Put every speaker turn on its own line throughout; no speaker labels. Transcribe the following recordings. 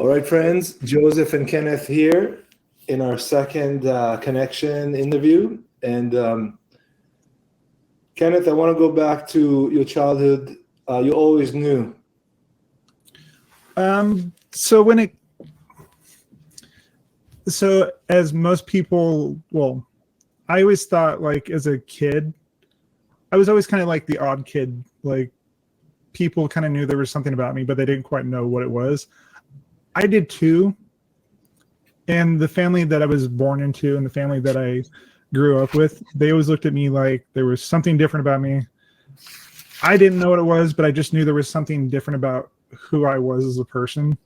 All right, friends, Joseph and Kenneth here in our second connection interview. And Kenneth, I want to go back to your childhood. You always knew.
So as most people, well, I always thought, like, as a kid, I was always kind of like the odd kid. Like, people kind of knew there was something about me, but they didn't quite know what it was. I did too. And the family that I was born into and the family that I grew up with, they always looked at me like there was something different about me. I didn't know what it was, but I just knew there was something different about who I was as a person.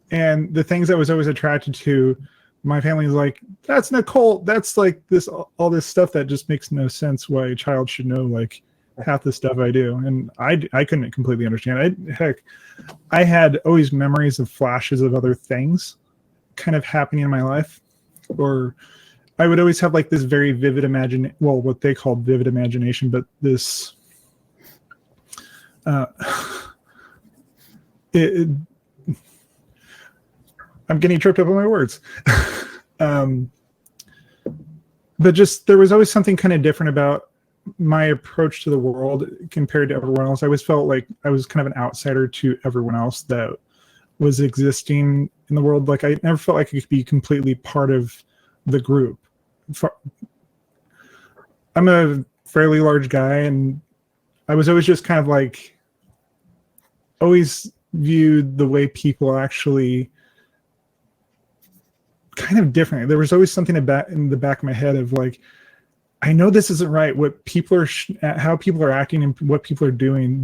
And the things I was always attracted to, my family was like, that's Nicole. That's like this, all this stuff that just makes no sense why a child should know like half the stuff I do. And I couldn't completely understand. I had always memories of flashes of other things kind of happening in my life, or I would always have like this very vivid what they called vivid imagination, but this I'm getting tripped up on my words. But just there was always something kind of different about my approach to the world compared to everyone else. I always felt like I was kind of an outsider to everyone else that was existing in the world. Like, I never felt like I could be completely part of the group. I'm a fairly large guy, and I was always just kind of like, always viewed the way people actually kind of differently. There was always something in the back of my head of like, I know this isn't right. What people are, how people are acting and what people are doing,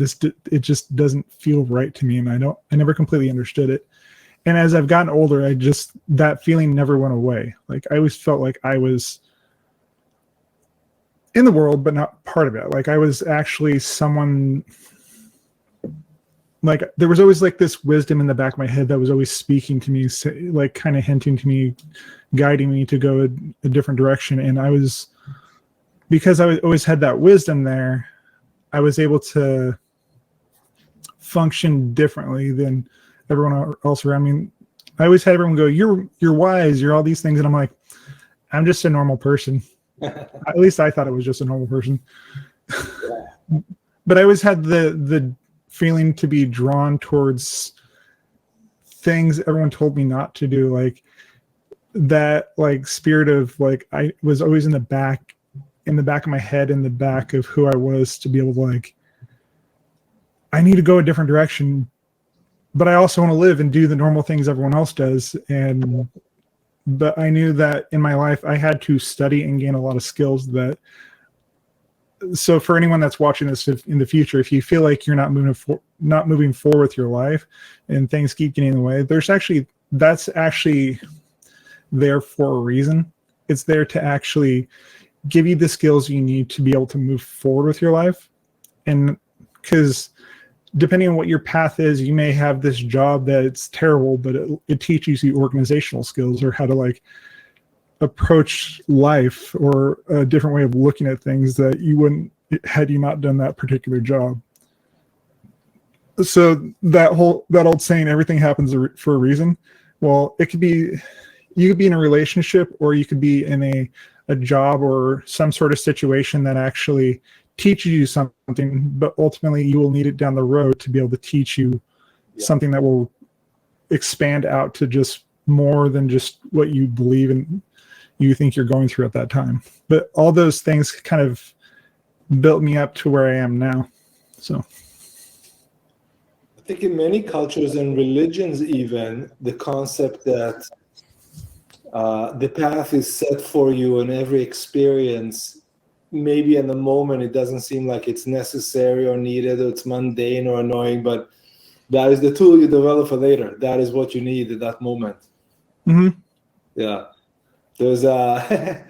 it just doesn't feel right to me. And I never completely understood it. And as I've gotten older, that feeling never went away. Like, I always felt like I was in the world, but not part of it. Like, I was actually someone, like, there was always like this wisdom in the back of my head that was always speaking to me, like kind of hinting to me, guiding me to go a different direction. And because I always had that wisdom there, I was able to function differently than everyone else around me. I always had everyone go, you're wise, you're all these things. And I'm like, I'm just a normal person. At least I thought I was just a normal person. But I always had the feeling to be drawn towards things everyone told me not to do. Like, that like spirit of like, I was always in the back of my head, in the back of who I was, to be able to like, I need to go a different direction, but I also want to live and do the normal things everyone else does. But I knew that in my life I had to study and gain a lot of skills so for anyone that's watching this in the future, if you feel like you're not moving forward with your life and things keep getting in the way, that's actually there for a reason. It's there to actually give you the skills you need to be able to move forward with your life. And because depending on what your path is, you may have this job that's terrible, but it teaches you organizational skills, or how to like approach life, or a different way of looking at things that you wouldn't had you not done that particular job. So that old saying, everything happens for a reason. Well, you could be in a relationship, or you could be in a job or some sort of situation that actually teaches you something, but ultimately you will need it down the road to be able to teach you something that will expand out to just more than just what you believe in, you think you're going through at that time. But all those things kind of built me up to where I am now. So
I think in many cultures and religions, even the concept that the path is set for you, and every experience, maybe in the moment it doesn't seem like it's necessary or needed, or it's mundane or annoying, but that is the tool you develop for later. That is what you need at that moment.
Mm-hmm.
Yeah. There's a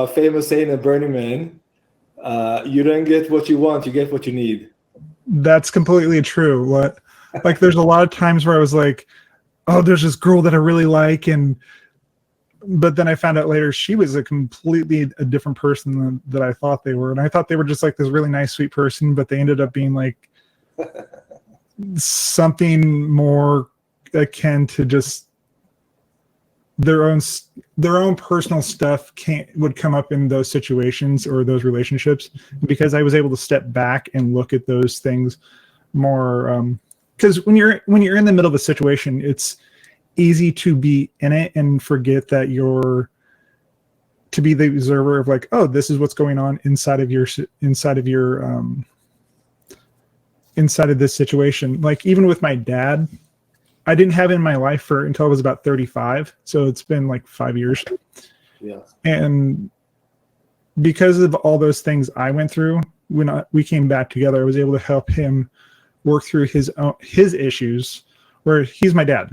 famous saying in Burning Man, you don't get what you want, you get what you need.
That's completely true. Like, there's a lot of times where I was like, oh, there's this girl that I really like, but then I found out later she was a completely different person that I thought they were. And I thought they were just like this really nice, sweet person, but they ended up being like something more akin to just their own personal stuff would come up in those situations or those relationships, because I was able to step back and look at those things more, because when you're in the middle of a situation, it's easy to be in it and forget that you're to be the observer of like, oh, this is what's going on inside of this situation. Like even with my dad, I didn't have it in my life until I was about 35. So it's been like 5 years.
Yeah.
And because of all those things I went through, when we came back together, I was able to help him work through his issues, where he's my dad.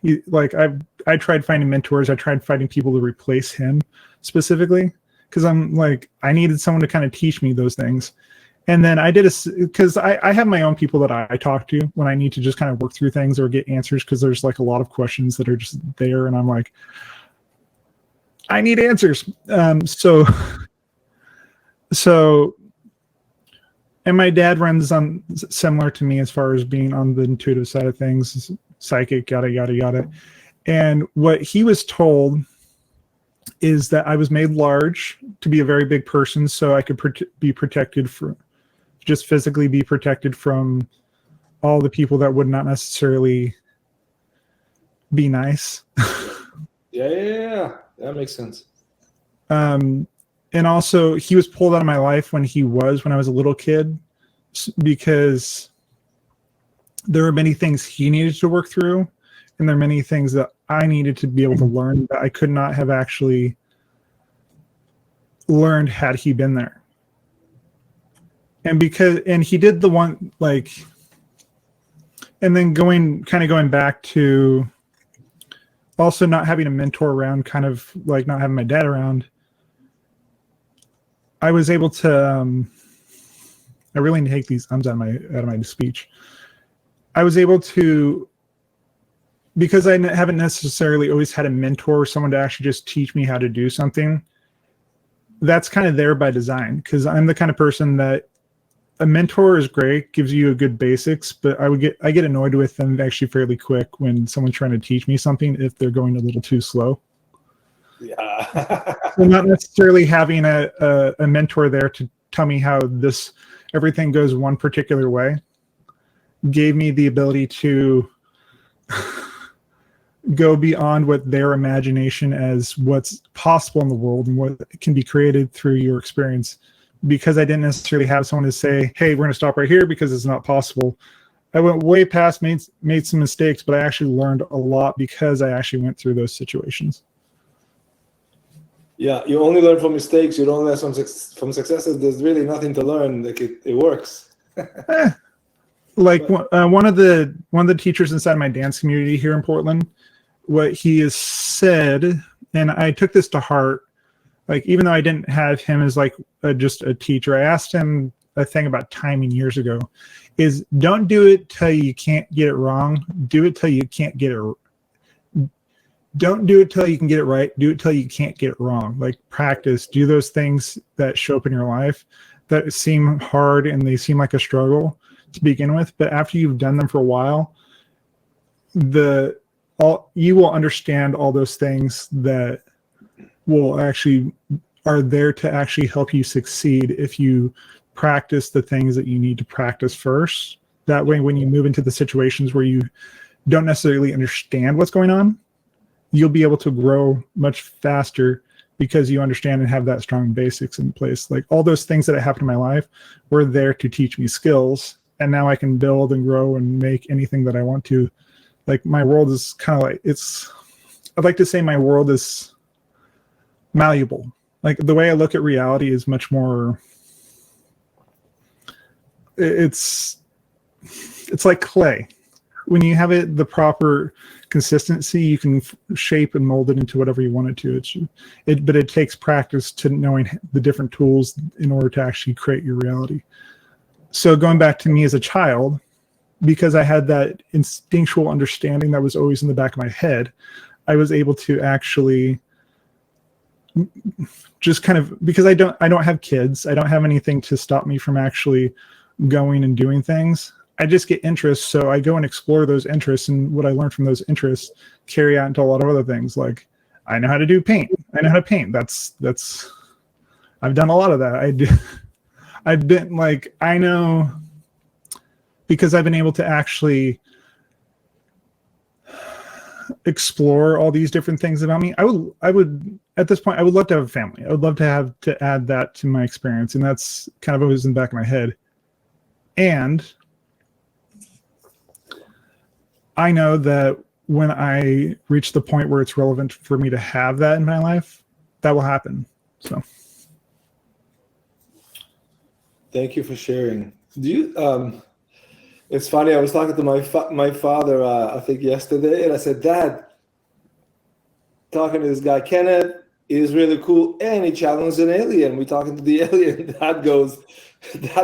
I tried finding mentors. I tried finding people to replace him specifically, because I'm like, I needed someone to kind of teach me those things. And then because I have my own people that I talk to when I need to just kind of work through things or get answers, because there's like a lot of questions that are just there. And I'm like, I need answers. So, and my dad runs on similar to me as far as being on the intuitive side of things, psychic, yada, yada, yada. And what he was told is that I was made large to be a very big person, so I could be protected just physically be protected from all the people that would not necessarily be nice.
Yeah. That makes sense.
And also he was pulled out of my life when I was a little kid, because there were many things he needed to work through, and there are many things that I needed to be able to learn that I could not have actually learned had he been there. And he did the one, like, and then going back to also not having a mentor around, kind of like not having my dad around, I was able to, I really need to take these ums out of my speech. I was able to, because I haven't necessarily always had a mentor or someone to actually just teach me how to do something. That's kind of there by design, because I'm the kind of person that a mentor is great, gives you a good basics, but I get annoyed with them actually fairly quick when someone's trying to teach me something if they're going a little too slow.
Yeah.
So not necessarily having a mentor there to tell me how everything goes one particular way gave me the ability to go beyond what their imagination as what's possible in the world and what can be created through your experience. Because I didn't necessarily have someone to say, hey, we're going to stop right here because it's not possible. I went way past, made some mistakes, but I actually learned a lot because I actually went through those situations.
Yeah, you only learn from mistakes. You don't learn from successes. There's really nothing to learn. Like it works.
Like one of the teachers inside my dance community here in Portland, what he has said, and I took this to heart. Like, even though I didn't have him as like just a teacher, I asked him a thing about timing years ago, is don't do it till you can't get it wrong. Do it till you can't get it. Don't do it till you can get it right. Do it till you can't get it wrong. Like, practice. Do those things that show up in your life that seem hard and they seem like a struggle to begin with. But after you've done them for a while, you will understand all those things that will actually are there to actually help you succeed if you practice the things that you need to practice first. That way, when you move into the situations where you don't necessarily understand what's going on, you'll be able to grow much faster because you understand and have that strong basics in place. Like, all those things that happened in my life were there to teach me skills, and now I can build and grow and make anything that I want to. Like, my world is kind of like, I'd like to say my world is malleable. Like, the way I look at reality is much more, it's like clay. When you have the proper consistency, you can shape and mold it into whatever you want it to. But it takes practice to knowing the different tools in order to actually create your reality. So going back to me as a child, because I had that instinctual understanding that was always in the back of my head, I was able to actually just kind of, because I don't have kids, I don't have anything to stop me from actually going and doing things. I just get interests, so I go and explore those interests, and what I learn from those interests carry out into a lot of other things. Like I know how to do paint. I know how to paint. That's I've done a lot of that. I've been like, I know, because I've been able to actually explore all these different things about me. I would at this point, I would love to have a family. I would love to have to add that to my experience, and that's kind of always in the back of my head. And I know that when I reach the point where it's relevant for me to have that in my life, that will happen. So
thank you for sharing. Do you it's funny, I was talking to my father I think yesterday, and I said, Dad, talking to this guy Kenneth, is really cool, and he challenged an alien. We talking to the alien. Dad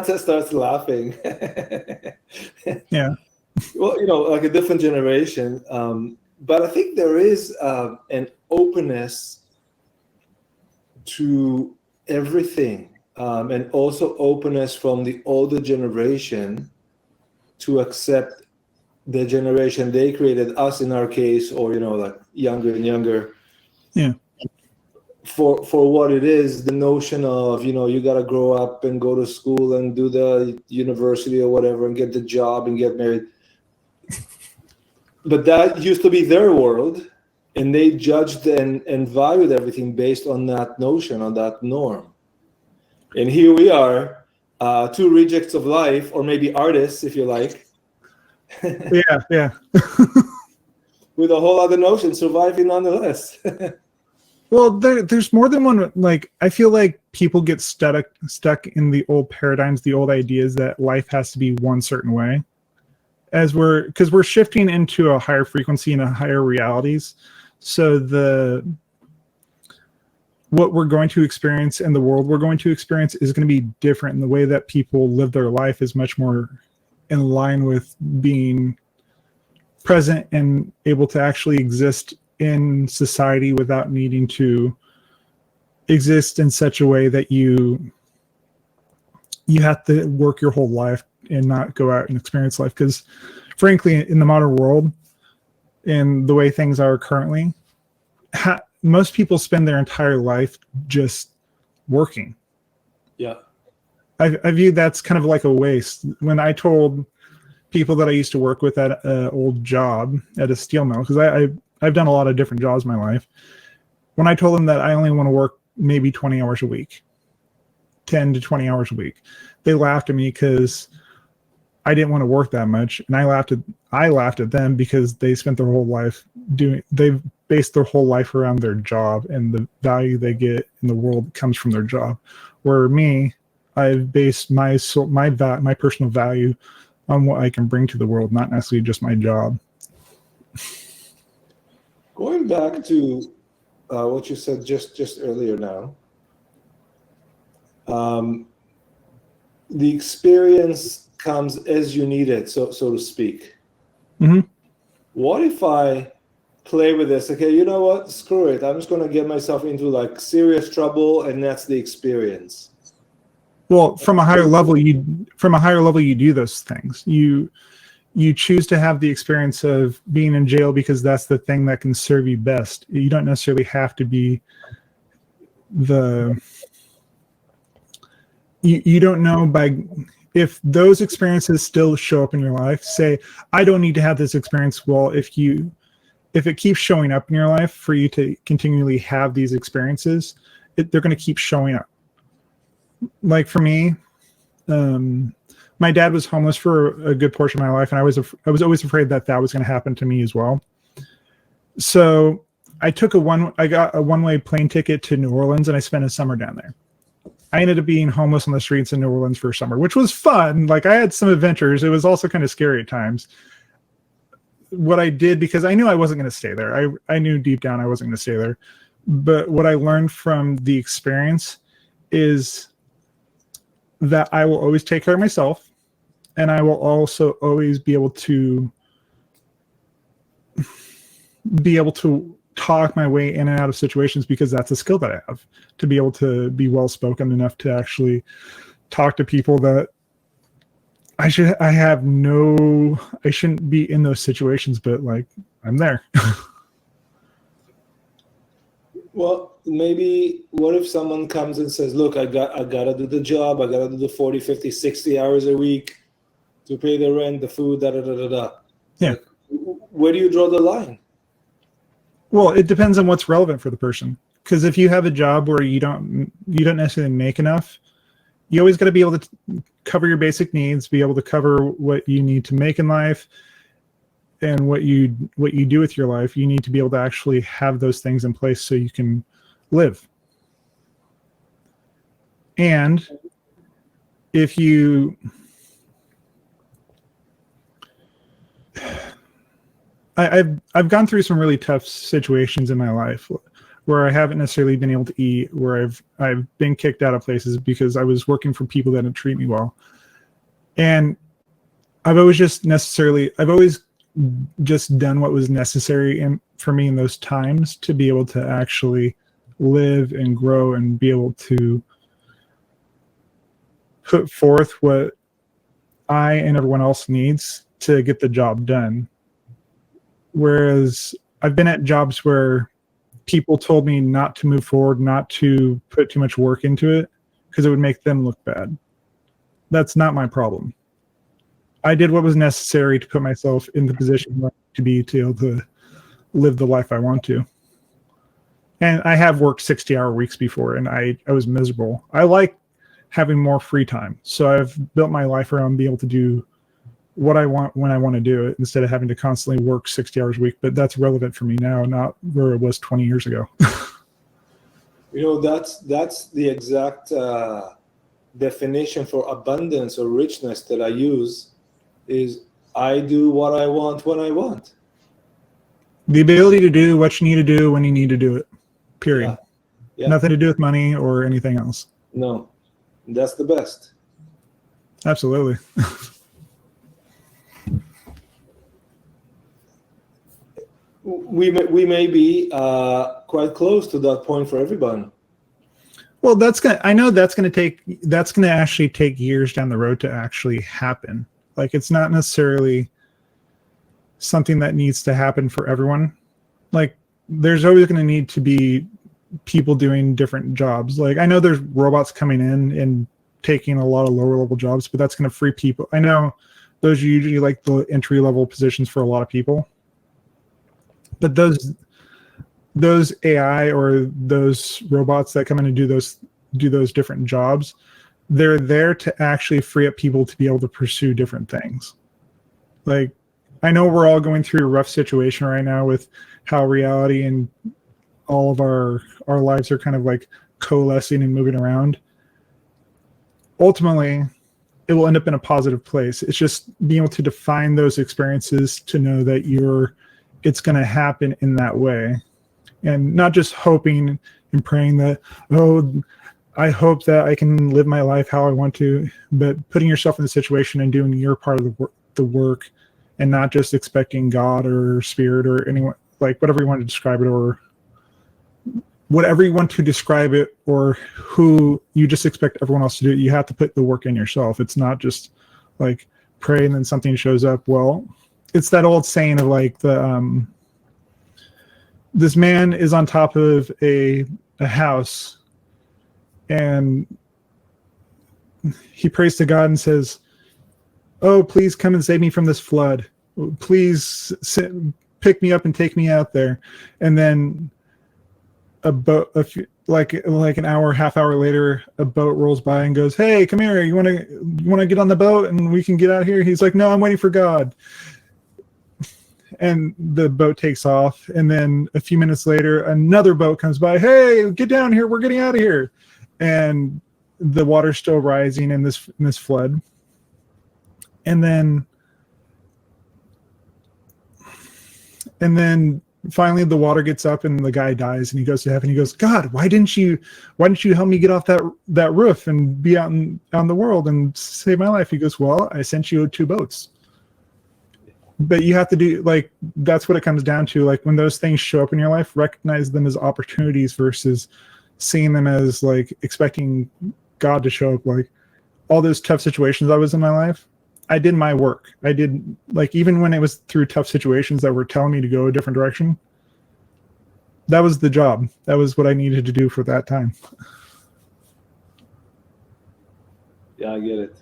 just starts laughing.
yeah.
Well, like a different generation. But I think there is an openness to everything, and also openness from the older generation to accept the generation they created, us in our case, or like younger and younger.
Yeah.
For what it is, the notion of you got to grow up and go to school and do the university or whatever and get the job and get married. But that used to be their world, and they judged and valued everything based on that notion, on that norm. And here we are, two rejects of life, or maybe artists, if you like.
Yeah.
With a whole other notion, surviving nonetheless.
Well, there's more than one. Like, I feel like people get stuck in the old paradigms, the old ideas that life has to be one certain way. Because we're shifting into a higher frequency and a higher realities. So what we're going to experience and the world we're going to experience is going to be different, and the way that people live their life is much more in line with being present and able to actually exist in society without needing to exist in such a way that you have to work your whole life and not go out and experience life. Because frankly, in the modern world, in the way things are currently, most people spend their entire life just working.
Yeah.
I view that's kind of like a waste. When I told people that I used to work with at an old job at a steel mill, because I've done a lot of different jobs in my life. When I told them that I only want to work maybe 20 hours a week, 10 to 20 hours a week, they laughed at me because I didn't want to work that much. And I laughed at them because they spent their whole life they've based their whole life around their job, and the value they get in the world comes from their job. Where me, I've based my personal value on what I can bring to the world, not necessarily just my job.
Going back to what you said just earlier now, the experience comes as you need it, so to speak.
Mm-hmm.
What if I play with this? Okay, you know what? Screw it. I'm just going to get myself into like serious trouble, and that's the experience.
Well, from a higher level, you do those things. You choose to have the experience of being in jail because that's the thing that can serve you best. You don't necessarily have to be you don't know if those experiences still show up in your life. Say, I don't need to have this experience. Well, if it keeps showing up in your life for you to continually have these experiences, they're going to keep showing up. Like for me, my dad was homeless for a good portion of my life, and I was always afraid that was going to happen to me as well. So I got a one-way plane ticket to New Orleans, and I spent a summer down there. I ended up being homeless on the streets in New Orleans for a summer, which was fun. Like, I had some adventures. It was also kind of scary at times. What I did, because I knew I wasn't going to stay there. I knew deep down I wasn't going to stay there. But what I learned from the experience is that I will always take care of myself, and I will also always be able to talk my way in and out of situations, because that's a skill that I have, to be able to be well spoken enough to actually talk to people that I shouldn't be in those situations, but like I'm there.
Well, maybe what if someone comes and says, look, I gotta do the job, I gotta do the 40, 50, 60 hours a week to pay the rent, the food, da da da da da.
Yeah.
Like, where do you draw the line?
Well, it depends on what's relevant for the person. Because if you have a job where you don't necessarily make enough, you always got to be able to cover your basic needs, be able to cover what you need to make in life, and what you do with your life. You need to be able to actually have those things in place so you can live. And if you I've gone through some really tough situations in my life where I haven't necessarily been able to eat, where I've been kicked out of places because I was working for people that didn't treat me well. And I've always just done what was necessary for me in those times to be able to actually live and grow and be able to put forth what I and everyone else needs to get the job done. Whereas I've been at jobs where people told me not to move forward, not to put too much work into it because it would make them look bad. That's not my problem. I did what was necessary to put myself in the position to be able to live the life I want to. And I have worked 60-hour weeks before, and I was miserable. I like having more free time. So I've built my life around being able to do what I want when I want to do it instead of having to constantly work 60 hours a week. But that's relevant for me now, not where it was 20 years ago.
That's the exact definition for abundance or richness that I use is I do what I want when I want.
The ability to do what you need to do when you need to do it, period.
Yeah.
Nothing to do with money or anything else.
No, that's the best.
Absolutely.
We may be quite close to that point for everyone.
Well, I know that's gonna actually take years down the road to actually happen. Like, it's not necessarily something that needs to happen for everyone. Like, there's always going to need to be people doing different jobs. Like, I know there's robots coming in and taking a lot of lower level jobs, but that's going to free people. I know those are usually like the entry level positions for a lot of people. But those AI or those robots that come in and do those different jobs, they're there to actually free up people to be able to pursue different things. Like, I know we're all going through a rough situation right now with how reality and all of our lives are kind of like coalescing and moving around. Ultimately, it will end up in a positive place. It's just being able to define those experiences to know that it's going to happen in that way, and not just hoping and praying that, I hope that I can live my life how I want to, but putting yourself in the situation and doing your part of the work, and not just expecting God or spirit or anyone, like whatever you want to describe it, or whatever you want to describe it, or who you just expect everyone else to do it. You have to put the work in yourself. It's not just like pray and then something shows up. Well, it's that old saying of like this man is on top of a house, and he prays to God and says, "Oh, please come and save me from this flood. Please pick me up and take me out there." And then a boat, like an hour, half hour later, a boat rolls by and goes, "Hey, come here. You want to get on the boat and we can get out of here?" He's like, "No, I'm waiting for God." And the boat takes off. And then a few minutes later, another boat comes by. "Hey, get down here. We're getting out of here." And the water's still rising in this flood. And then finally the water gets up and the guy dies, and he goes to heaven. He goes, "God, why didn't you help me get off that roof and be out in the world and save my life?" He goes, "Well, I sent you 2 boats." But you have to do, like, that's what it comes down to. Like, when those things show up in your life, recognize them as opportunities versus seeing them as like expecting God to show up. Like, all those tough situations I was in my life, I did my work. I did, like, even when it was through tough situations that were telling me to go a different direction, that was the job. That was what I needed to do for that time.
Yeah, I get it.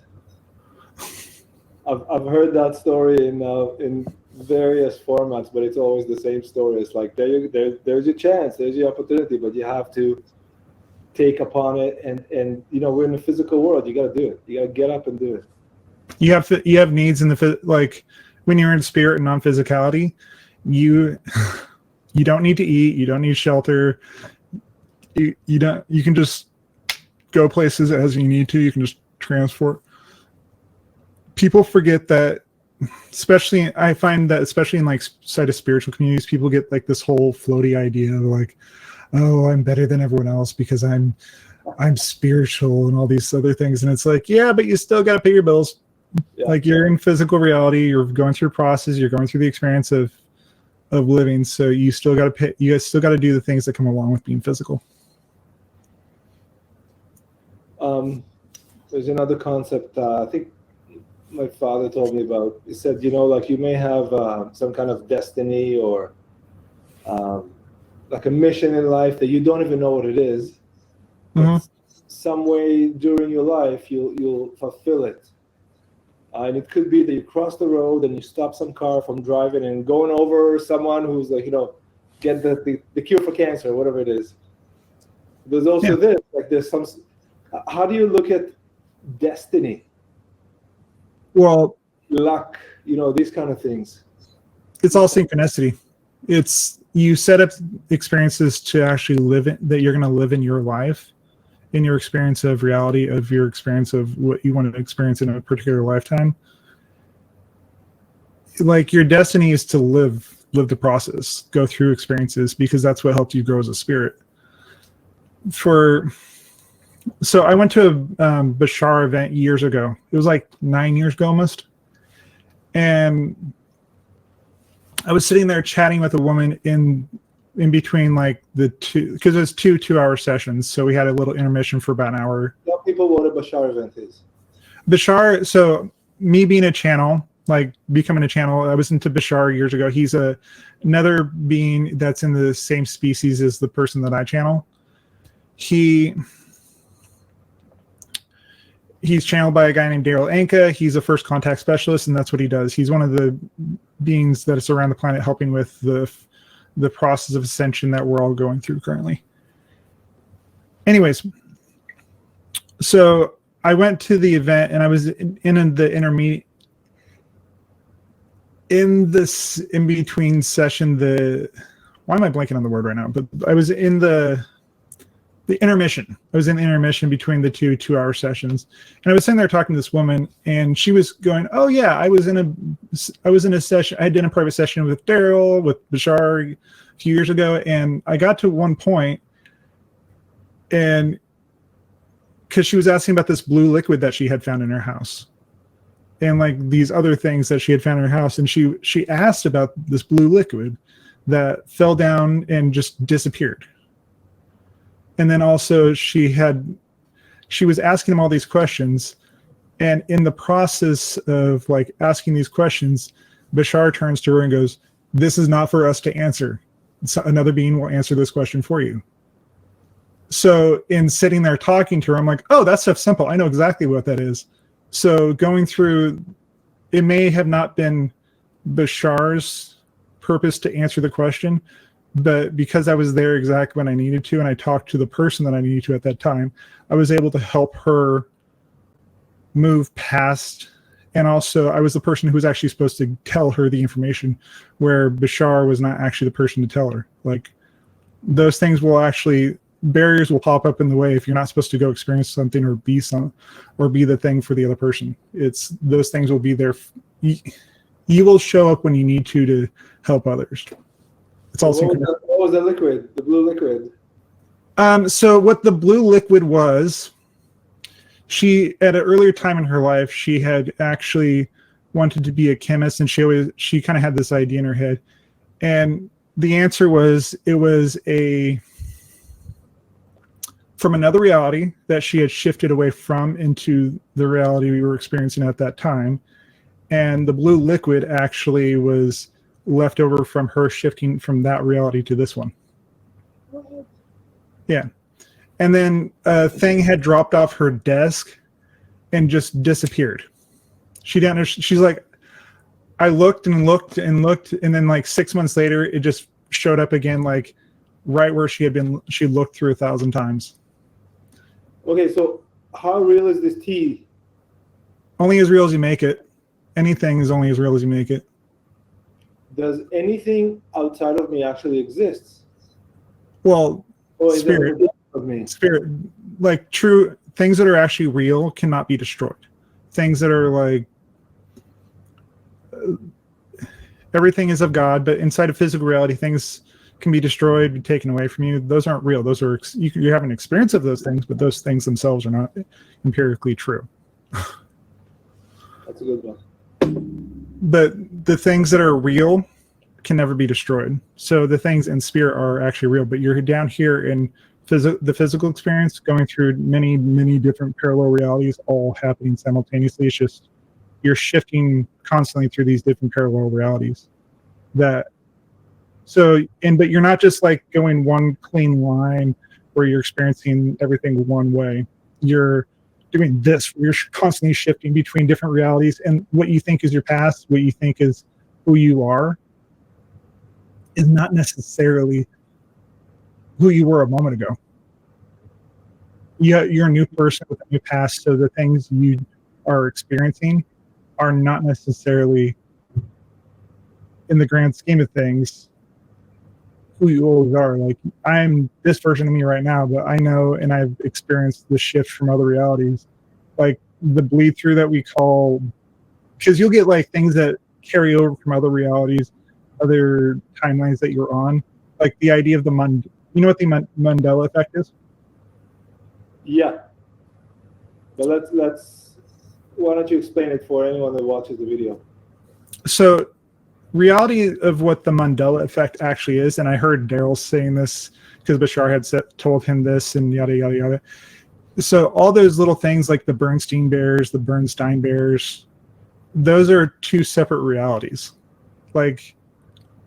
I've heard that story in various formats, but it's always the same story. It's like there's your chance, there's your opportunity, but you have to take upon it. And you know, we're in the physical world. You got to do it. You got to get up and do it.
You have needs in the like when you're in spirit and non-physicality, you don't need to eat. You don't need shelter. You can just go places as you need to. You can just transport. People forget that, especially I find that especially in like side of spiritual communities, people get like this whole floaty idea of like, oh, I'm better than everyone else because I'm spiritual and all these other things. And it's like, yeah, but you still got to pay your bills. Yeah. Like you're in physical reality, you're going through a process, you're going through the experience of living. So you still got to pay, you guys still got to do the things that come along with being physical.
There's another concept, I think my father told me about. He said, you know, like you may have some kind of destiny or like a mission in life that you don't even know what it is. Mm-hmm. Some way during your life, you'll fulfill it. And it could be that you cross the road and you stop some car from driving and going over someone who's like, you know, get the cure for cancer, whatever it is. There's also this, like there's some, how do you look at destiny?
Well,
luck, you know, these kind of things.
It's all synchronicity. It's you set up experiences to actually live in, that you're going to live in your life, in your experience of reality, of your experience of what you want to experience in a particular lifetime. Like your destiny is to live the process, go through experiences, because that's what helped you grow as a spirit. So I went to a Bashar event years ago. It was like 9 years ago almost. And I was sitting there chatting with a woman in between like the two, because it was 2 2-hour sessions. So we had a little intermission for about an hour.
Tell people what a Bashar event is.
Bashar, so me being a channel, like becoming a channel, I was into Bashar years ago. He's another being that's in the same species as the person that I channel. He's channeled by a guy named Daryl Anka. He's a first contact specialist, and that's what he does. He's one of the beings that is around the planet helping with the process of ascension that we're all going through currently. Anyways, so I went to the event, and I was in the intermediate, in this in-between session, why am I blanking on the word right now? But I was in the intermission. I was in the intermission between the 2 2-hour sessions, and I was sitting there talking to this woman, and she was going, "Oh yeah, I was in a session. I did a private session with Daryl, with Bashar a few years ago, and I got to one point, and because she was asking about this blue liquid that she had found in her house, and like these other things that she had found in her house, and she asked about this blue liquid that fell down and just disappeared." And then also she was asking him all these questions, and in the process of like asking these questions, Bashar turns to her and goes, "This is not for us to answer. Another being will answer this question for you." So in sitting there talking to her, I'm like, "Oh, that stuff's simple. I know exactly what that is." So going through, it may have not been Bashar's purpose to answer the question, but because I was there exactly when I needed to, and I talked to the person that I needed to at that time, I was able to help her move past. And also I was the person who was actually supposed to tell her the information, where Bashar was not actually the person to tell her. Like those things barriers will pop up in the way if you're not supposed to go experience something or be the thing for the other person. Those things will be there. You will show up when you need to help others. It's also
what was the liquid? The blue liquid.
So what the blue liquid was, she at an earlier time in her life, she had actually wanted to be a chemist, and she kind of had this idea in her head. And the answer was, it was from another reality that she had shifted away from into the reality we were experiencing at that time. and the blue liquid actually was left over from her shifting from that reality to this one. Yeah. And then a thing had dropped off her desk and just disappeared. She didn't. She's like, I looked and looked and looked, and then like 6 months later, it just showed up again, like right where she had been. She looked through 1,000 times.
Okay, so how real is this tea?
Only as real as you make it. Anything is only as real as you make it.
Does anything outside of me actually exist?
Well,
or is
spirit,
it of me?
spirit, like true things that are actually real cannot be destroyed. Things that are like everything is of God, but inside of physical reality, things can be destroyed, be taken away from you. Those aren't real. Those are you have an experience of those things, but those things themselves are not empirically true.
That's a good one.
But the things that are real can never be destroyed. So the things in spirit are actually real, but you're down here in the physical experience, going through many, many different parallel realities, all happening simultaneously. It's just you're shifting constantly through these different parallel realities. But you're not just like going one clean line where you're experiencing everything one way. You're doing this. You're constantly shifting between different realities, and what you think is your past, what you think is who you are, is not necessarily who you were a moment ago. You're a new person with a new past, so the things you are experiencing are not necessarily, in the grand scheme of things, who you always are. Like, I'm this version of me right now, but I know and I've experienced the shift from other realities, like the bleed through that we call, because you'll get like things that carry over from other realities, other timelines that you're on, like the idea of the you know what the Mandela effect is?
Yeah, but let's why don't you explain it for anyone that watches the video? So
reality of what the Mandela effect actually is, and I heard Daryl saying this because Bashar had told him this and yada yada yada. So all those little things like the Bernstein Bears, the Bernstein Bears, those are two separate realities. Like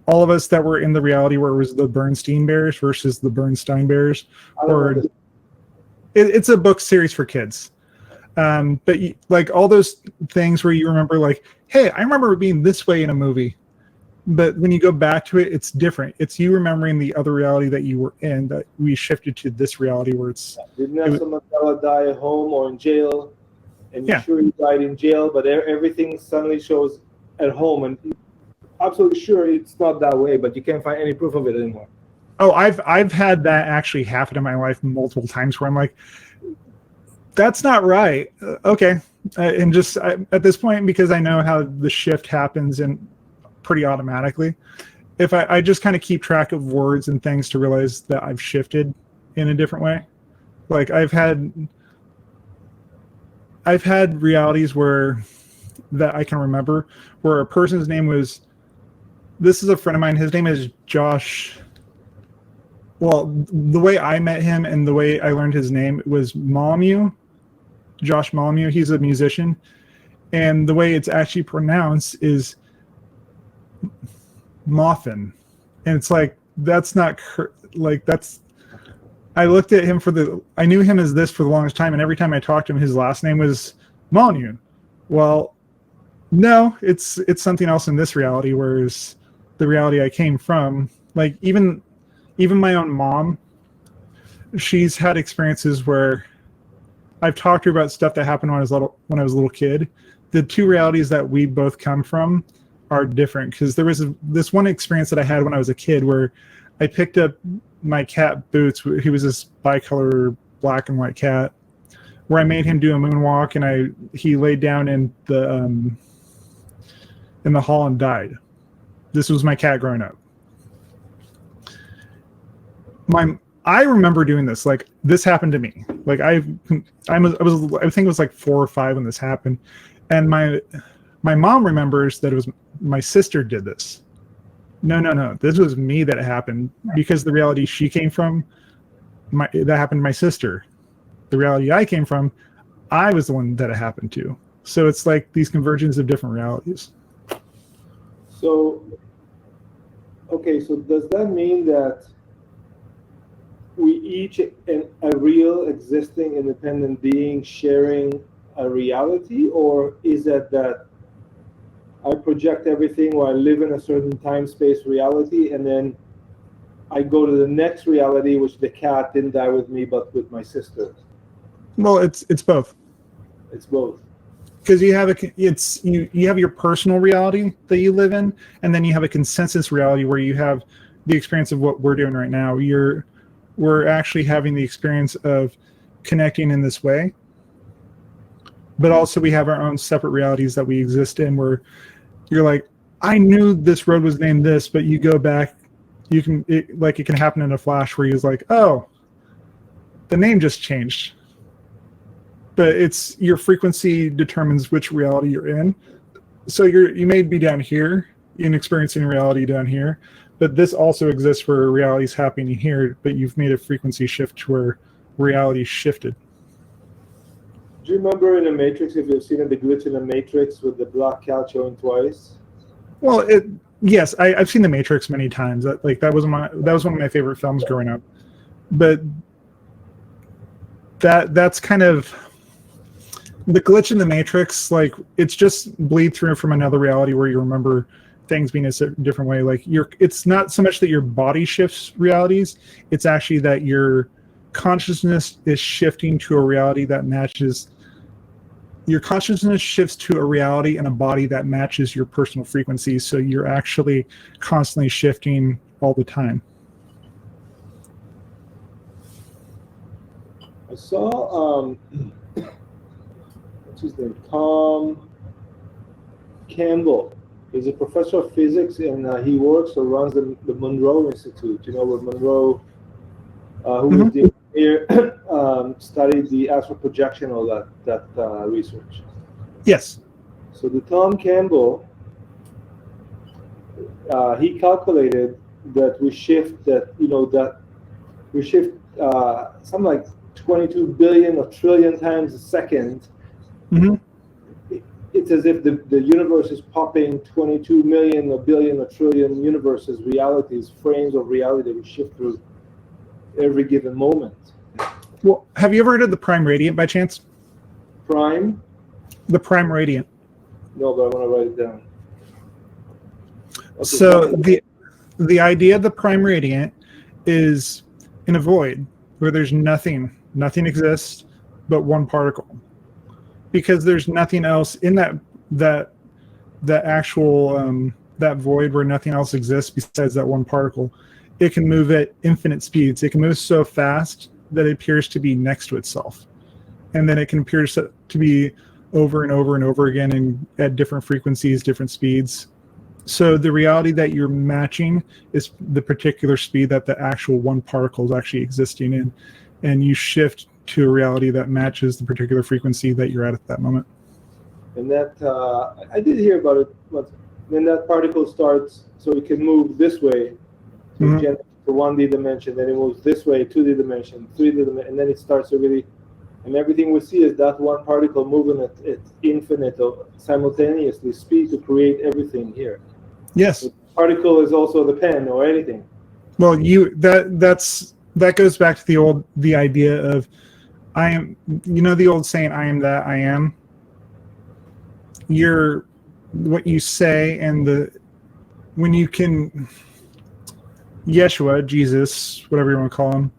all of us that were in the reality where it was the Bernstein Bears versus the Bernstein Bears, or it's a book series for kids. But like all those things where you remember like, hey, I remember being this way in a movie. But when you go back to it, it's different. It's you remembering the other reality that you were in, that we shifted to this reality where it's...
Didn't someone die at home or in jail? And you're sure he died in jail, but everything suddenly shows at home. And you're absolutely sure it's not that way, but you can't find any proof of it anymore.
Oh, I've had that actually happen in my life multiple times where I'm like, that's not right. Okay. And just at this point, because I know how the shift happens and pretty automatically, if I just kind of keep track of words and things to realize that I've shifted in a different way. Like I've had realities where that I can remember where a person's name was, this is a friend of mine, his name is Josh. Well, the way I met him and the way I learned his name was Molyneux, Josh Molyneux. He's a musician. And the way it's actually pronounced is Moffin. And it's like, that's not, like, that's, I looked at him I knew him as this for the longest time. And every time I talked to him, his last name was Molyneux. Well, no, it's something else in this reality, whereas the reality I came from, like even my own mom, she's had experiences where I've talked to her about stuff that happened when I was a little kid. The two realities that we both come from are different, because there was this one experience that I had when I was a kid where I picked up my cat Boots. He was this bicolor black and white cat, where I made him do a moonwalk, and he laid down in the hall and died. This was my cat growing up. I remember doing this. Like, this happened to me. Like I think it was like 4 or 5 when this happened, and my mom remembers that it was my sister did this. No. This was me that it happened, because the reality she came from, that happened to my sister. The reality I came from, I was the one that it happened to. So it's like these convergence of different realities.
So, okay, so does that mean that we each a real existing independent being sharing a reality, or is it that I project everything or I live in a certain time-space reality, and then I go to the next reality, which the cat didn't die with me, but with my sister?
Well, it's both.
It's both.
Because you have you have your personal reality that you live in, and then you have a consensus reality where you have the experience of what we're doing right now. We're actually having the experience of connecting in this way, but also we have our own separate realities that we exist in, where you're like, I knew this road was named this, but you go back, it can happen in a flash where you're like, oh, the name just changed. But it's your frequency determines which reality you're in. So you may be down here in experiencing reality down here, but this also exists where reality is happening here, but you've made a frequency shift to where reality shifted.
Do you remember in the Matrix, if you've seen the glitch in the Matrix with the black cat showing twice?
Well, yes, I've seen the Matrix many times. That was one of my favorite films growing up. But that's kind of the glitch in the Matrix. Like, it's just bleed through from another reality where you remember things being a different way. Like, it's not so much that your body shifts realities, it's actually that your consciousness is shifting to a reality that matches. Your consciousness shifts to a reality and a body that matches your personal frequency. So you're actually constantly shifting all the time.
I saw what's his name? Tom Campbell. He's a professor of physics, and he works or runs the Monroe Institute. You know, where Monroe, who was the here, studied the astral projection, all that research.
Yes.
So the Tom Campbell, he calculated that we shift something like 22 billion or trillion times a second.
Mm-hmm.
It's as if the universe is popping 22 million or billion or trillion universes, realities, frames of reality that we shift through every given moment.
Well, have you ever heard of the prime radiant by chance?
Prime?
The prime radiant.
No, but I want to write it down. Okay,
so the idea of the prime radiant is in a void where there's nothing exists but one particle, because there's nothing else in that actual that void where nothing else exists besides that one particle. It can move at infinite speeds. It can move so fast that it appears to be next to itself, and then it can appear to be over and over and over again and at different frequencies, different speeds. So the reality that you're matching is the particular speed that the actual one particle is actually existing in, and you shift to a reality that matches the particular frequency that you're at that moment.
And that I did hear about it, but then that particle starts, so it can move this way to 1D dimension, then it moves this way, 2D dimension, 3D dimension, and then it starts to really, and everything we see is that one particle moving at infinite or simultaneously speed to create everything here.
Yes.
The particle is also the pen or anything.
Well, that goes back to the idea of I am, the old saying, I am that I am. You're what you say, and when you can, Yeshua, Jesus, whatever you want to call him,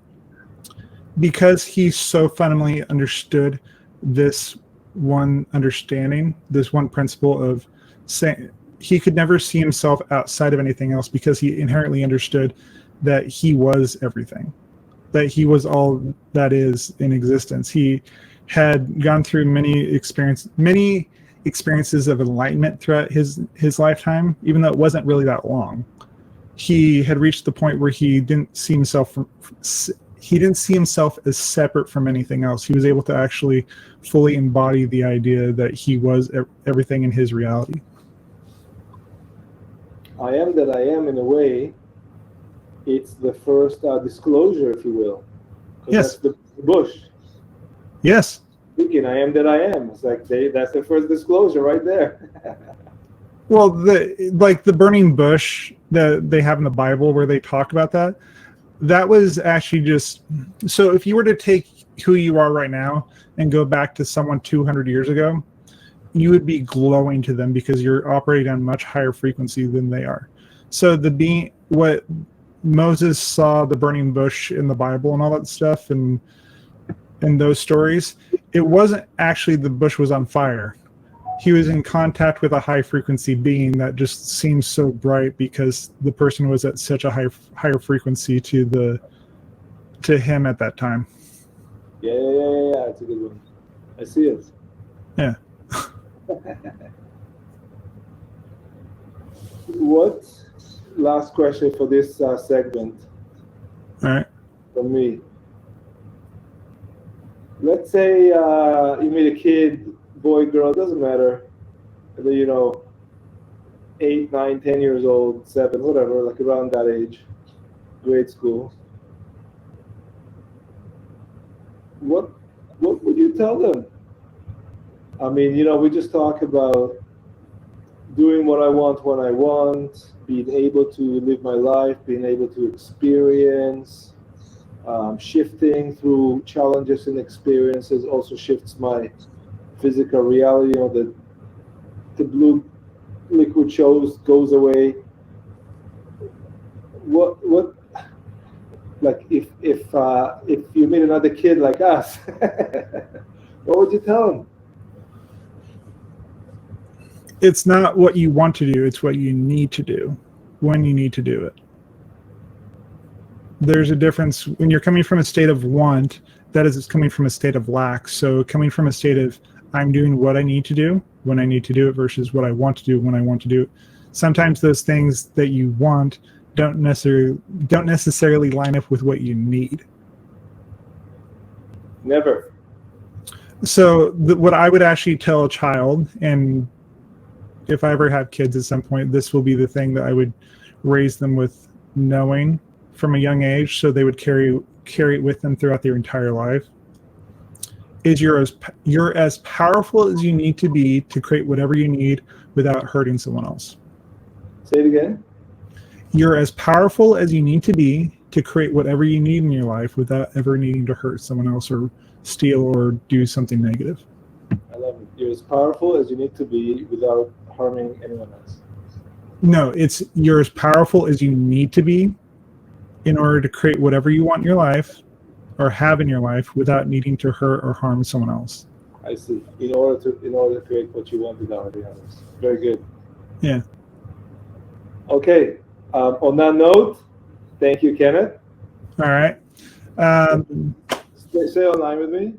because he so fundamentally understood this one understanding, this one principle of saying, he could never see himself outside of anything else, because he inherently understood that he was everything, that he was all that is in existence. He had gone through many experiences of enlightenment throughout his lifetime, even though it wasn't really that long. He had reached the point where he didn't see himself as separate from anything else. He was able to actually fully embody the idea that he was everything in his reality.
I am that I am, in a way, it's the first disclosure, if you will.
Yes.
That's the bush.
Yes.
speaking, I am that I am. It's like that's the first disclosure right there.
Well, the burning bush that they have in the Bible where they talk about that was actually just, so if you were to take who you are right now and go back to someone 200 years ago, you would be glowing to them because you're operating on much higher frequency than they are. So what Moses saw, the burning bush in the Bible and all that stuff, and those stories, it wasn't actually the bush was on fire. He was in contact with a high frequency being that just seems so bright because the person was at such a higher frequency to him at that time.
Yeah. That's a good one. I see it.
Yeah.
What last question for this segment?
All right.
From me. Let's say you meet a kid, boy, girl, doesn't matter. 8, 9, 10 years old, 7, whatever, like around that age, grade school. What would you tell them? I mean, we just talk about doing what I want when I want, being able to live my life, being able to experience, shifting through challenges and experiences also shifts my physical reality. The blue liquid goes away. What like if you meet another kid like us, what would you tell him?
It's not what you want to do, it's what you need to do when you need to do it. There's a difference when you're coming from a state of want, that is, it's coming from a state of lack. So coming from a state of I'm doing what I need to do when I need to do it versus what I want to do when I want to do it. Sometimes those things that you want don't necessarily line up with what you need.
Never.
So what I would actually tell a child, and if I ever have kids at some point, this will be the thing that I would raise them with knowing from a young age, so they would carry it with them throughout their entire life, is you're as powerful as you need to be to create whatever you need without hurting someone else.
Say it again.
You're as powerful as you need to be to create whatever you need in your life without ever needing to hurt someone else or steal or do something negative.
I love it. You're as powerful as you need to be without harming anyone else.
No, it's you're as powerful as you need to be in order to create whatever you want in your life or have in your life without needing to hurt or harm someone else.
I see. In order to create what you want without hurting others. Very good.
Yeah.
Okay. On that note, thank you, Kenneth.
All right.
Stay online with me.